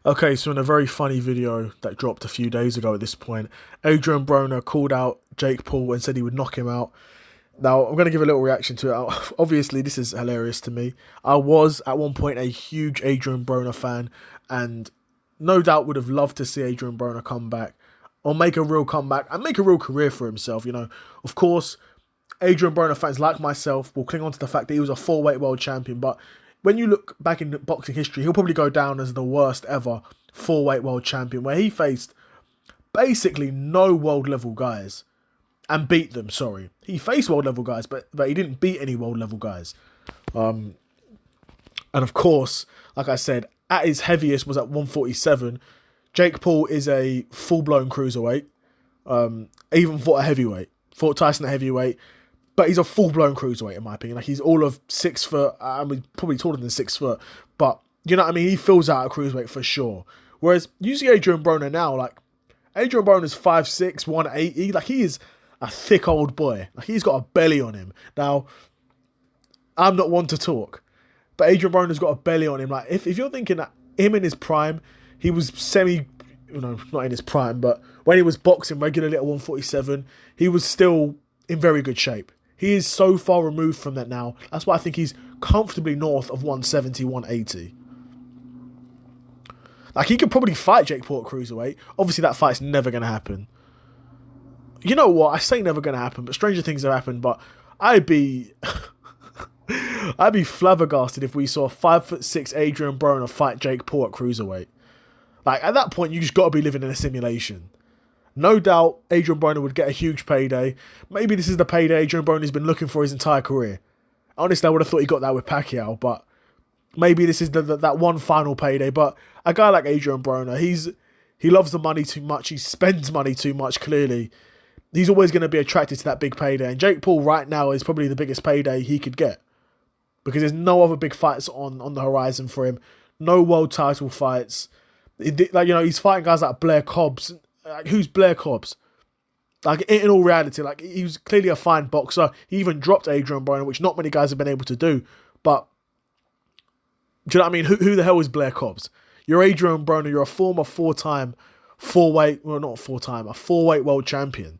Okay, so in a very funny video that dropped a few days ago at this point, Adrien Broner called out Jake Paul and said he would knock him out. Now, I'm going to give a little reaction to it. Obviously, this is hilarious to me. I was, at one point, a huge Adrien Broner fan, and no doubt would have loved to see Adrien Broner come back, or make a real comeback, and make a real career for himself, Of course, Adrien Broner fans like myself will cling on to the fact that he was a four-weight world champion, but when you look back in boxing history, he'll probably go down as the worst ever four-weight world champion, where he faced basically no world-level guys and beat them, sorry. He faced world-level guys, but he didn't beat any world-level guys. And of course, like I said, at his heaviest was at 147. Jake Paul is a full-blown cruiserweight. Even fought a heavyweight. Fought Tyson at heavyweight. But he's a full-blown cruiserweight, in my opinion. Like, he's all of 6 foot. I mean, probably taller than 6 foot. But, you know what I mean? He fills out a cruiserweight for sure. Whereas, you see Adrien Broner now, like, Adrien Broner's 5'6", 180. Like, he is a thick old boy. Like, he's got a belly on him. Now, I'm not one to talk. But Adrien Broner's got a belly on him. Like, if you're thinking that him in his prime, he was not in his prime, but when he was boxing regularly at 147, he was still in very good shape. He is so far removed from that now. That's why I think he's comfortably north of 170, 180. Like, he could probably fight Jake Paul at cruiserweight. Obviously, that fight's never going to happen. You know what? I say never going to happen, but stranger things have happened. But I'd be flabbergasted if we saw 5'6" Adrien Broner fight Jake Paul at cruiserweight. Like, at that point, you just got to be living in a simulation. No doubt Adrien Broner would get a huge payday. Maybe this is the payday Adrien Broner's been looking for his entire career. Honestly, I would have thought he got that with Pacquiao, but maybe this is that one final payday. But a guy like Adrien Broner, he loves the money too much. He spends money too much, clearly. He's always going to be attracted to that big payday. And Jake Paul right now is probably the biggest payday he could get. Because there's no other big fights on the horizon for him. No world title fights. He's fighting guys like Blair Cobbs. Like, who's Blair Cobbs? Like, in all reality, like, he was clearly a fine boxer. He even dropped Adrien Broner, which not many guys have been able to do. But, do you know what I mean? Who the hell is Blair Cobbs? You're Adrien Broner. You're a former a four-weight world champion.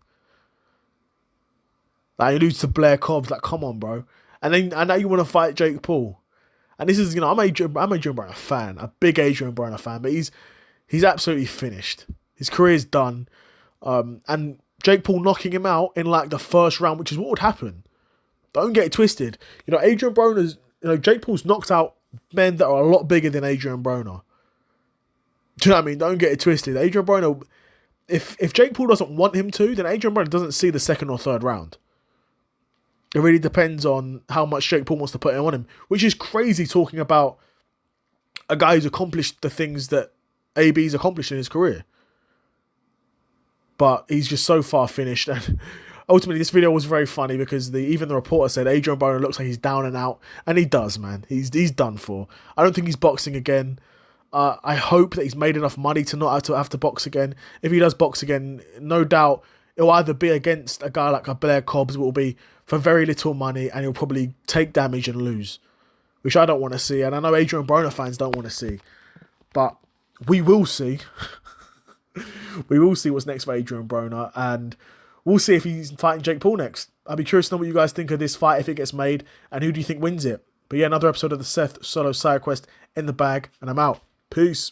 Like, you lose to Blair Cobbs. Like, come on, bro. And now you want to fight Jake Paul. And this is, I'm Adrien Broner fan, a big Adrien Broner fan, but he's absolutely finished. His career's done. And Jake Paul knocking him out in like the first round, which is what would happen. Don't get it twisted. Adrien Broner's, Jake Paul's knocked out men that are a lot bigger than Adrien Broner. Do you know what I mean? Don't get it twisted. Adrien Broner, if Jake Paul doesn't want him to, then Adrien Broner doesn't see the second or third round. It really depends on how much Jake Paul wants to put on him, which is crazy talking about a guy who's accomplished the things that AB's accomplished in his career. But he's just so far finished. And ultimately, this video was very funny because even the reporter said Adrien Broner looks like he's down and out. And he does, man. He's done for. I don't think he's boxing again. I hope that he's made enough money to not have to box again. If he does box again, no doubt it'll either be against a guy like a Blair Cobbs, it will be for very little money, and he'll probably take damage and lose, which I don't want to see. And I know Adrien Broner fans don't want to see. But we will see. We will see what's next for Adrien Broner, and we'll see if he's fighting Jake Paul next. I'd be curious to know what you guys think of this fight if it gets made, and who do you think wins it. But yeah, another episode of the Seth Solo Side Quest in the bag, and I'm out. Peace.